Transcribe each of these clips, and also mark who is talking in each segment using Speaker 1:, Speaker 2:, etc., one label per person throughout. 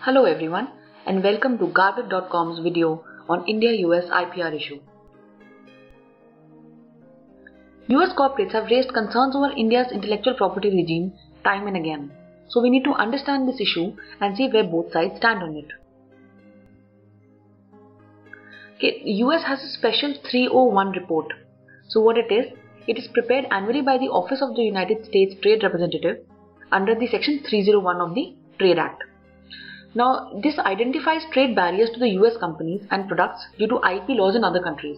Speaker 1: Hello everyone and welcome to Garbage.com's video on India-US IPR issue. US corporates have raised concerns over India's intellectual property regime time and again. So we need to understand this issue and see where both sides stand on it. Okay, US has a special 301 report. So what it is prepared annually by the Office of the United States Trade Representative under the Section 301 of the Trade Act. Now, this identifies trade barriers to the US companies and products due to IP laws in other countries.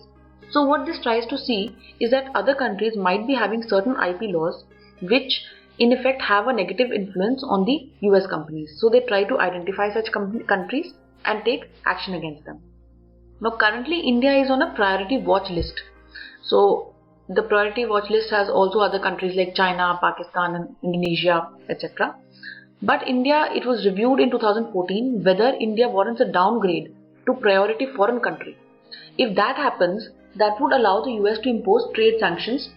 Speaker 1: So what this tries to see is that other countries might be having certain IP laws which in effect have a negative influence on the US companies. So they try to identify such countries and take action against them. Now currently India is on a priority watch list. So the priority watch list has also other countries like China, Pakistan and Indonesia, etc. But India, it was reviewed in 2014 whether India warrants a downgrade to priority foreign country. If that happens, that would allow the US to impose trade sanctions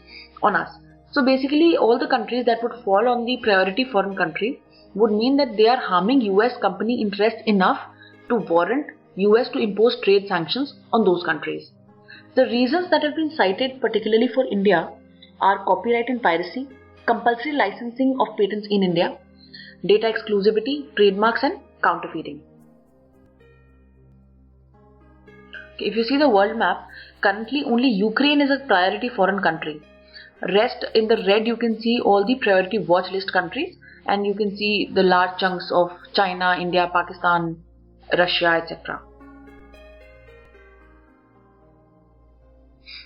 Speaker 1: on us. So basically all the countries that would fall on the priority foreign country would mean that they are harming US company interests enough to warrant US to impose trade sanctions on those countries. The reasons that have been cited particularly for India are copyright and piracy, compulsory licensing of patents in India, data exclusivity, trademarks and counterfeiting. If you see the world map, currently only Ukraine is a priority foreign country. Rest in the red you can see all the priority watch list countries and you can see the large chunks of China, India, Pakistan, Russia, etc.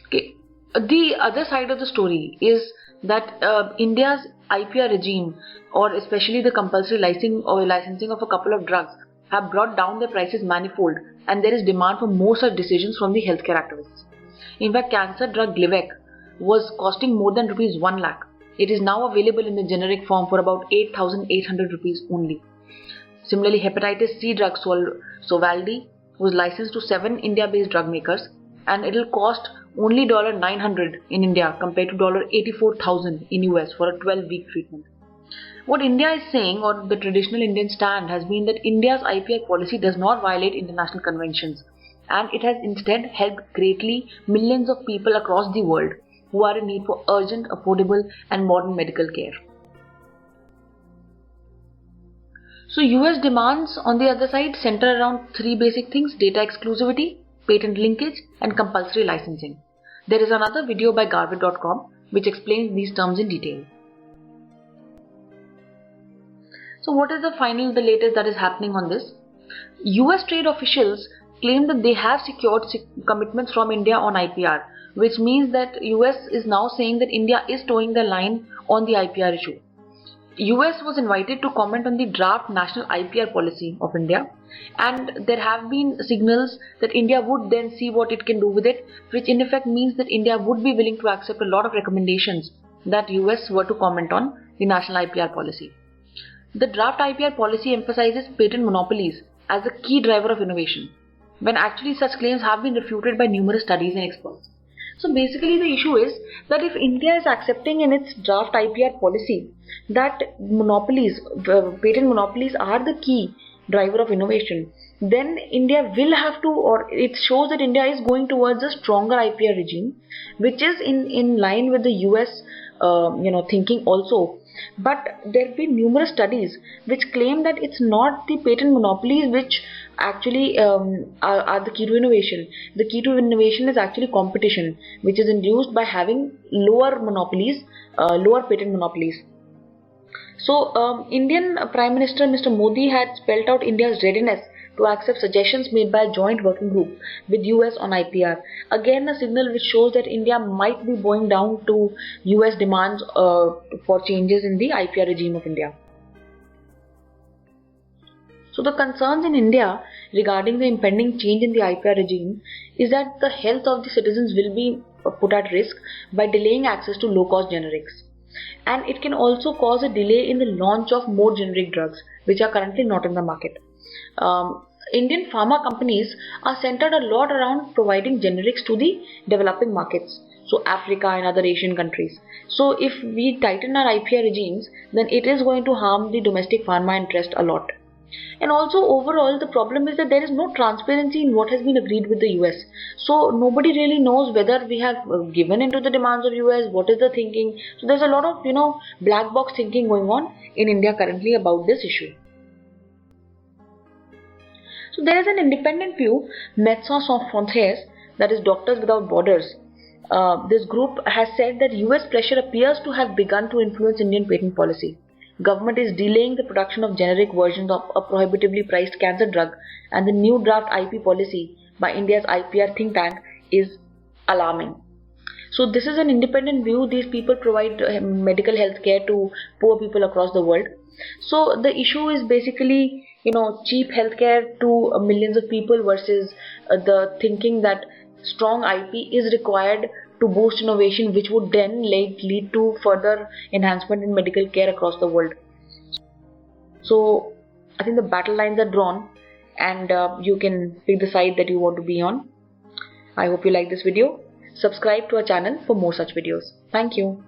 Speaker 1: Okay. The other side of the story is that India's IPR regime, or especially the compulsory licensing of a couple of drugs, have brought down their prices manifold, and there is demand for more such decisions from the healthcare activists. In fact, cancer drug Glivec was costing more than rupees 1 lakh. It is now available in the generic form for about 8,800 rupees only. Similarly, hepatitis C drug Sovaldi was licensed to 7 India-based drug makers, and it will cost only $900 in India compared to $84,000 in US for a 12-week treatment. What India is saying, or the traditional Indian stand, has been that India's IPR policy does not violate international conventions and it has instead helped greatly millions of people across the world who are in need for urgent, affordable and modern medical care. So US demands on the other side center around 3 basic things: data exclusivity, patent linkage and compulsory licensing. There is another video by Garbage.com which explains these terms in detail. So what is the latest that is happening on this? US trade officials claim that they have secured commitments from India on IPR, which means that US is now saying that India is towing the line on the IPR issue. US was invited to comment on the draft national IPR policy of India, and there have been signals that India would then see what it can do with it, which in effect means that India would be willing to accept a lot of recommendations that US were to comment on the national IPR policy. The draft IPR policy emphasizes patent monopolies as a key driver of innovation, when actually such claims have been refuted by numerous studies and experts. So basically the issue is that if India is accepting in its draft IPR policy that patent monopolies are the key driver of innovation, then India will have to, or it shows that India is going towards a stronger IPR regime, which is in line with the US thinking also. But there have been numerous studies which claim that it's not the patent monopolies which actually are the key to innovation. The key to innovation is actually competition, which is induced by having lower patent monopolies. So Indian Prime Minister Mr. Modi had spelled out India's readiness to accept suggestions made by a joint working group with US on IPR. Again, a signal which shows that India might be bowing down to US demands for changes in the IPR regime of India. So the concerns in India regarding the impending change in the IPR regime is that the health of the citizens will be put at risk by delaying access to low-cost generics. And it can also cause a delay in the launch of more generic drugs which are currently not in the market. Indian pharma companies are centered a lot around providing generics to the developing markets, so Africa and other Asian countries. So if we tighten our IPR regimes, then it is going to harm the domestic pharma interest a lot. And also overall the problem is that there is no transparency in what has been agreed with the US. So nobody really knows whether we have given into the demands of US, what is the thinking. So there's a lot of black box thinking going on in India currently about this issue. So there is an independent view, Médecins Sans Frontières, that is Doctors Without Borders. This group has said that US pressure appears to have begun to influence Indian patent policy. Government is delaying the production of generic versions of a prohibitively priced cancer drug, and the new draft IP policy by India's IPR think tank is alarming. So this is an independent view. These people provide medical health care to poor people across the world. So the issue is basically cheap healthcare to millions of people versus the thinking that strong IP is required to boost innovation, which would then lead to further enhancement in medical care across the world. So I think the battle lines are drawn, and you can pick the side that you want to be on. I hope you like this video. Subscribe to our channel for more such videos. Thank you.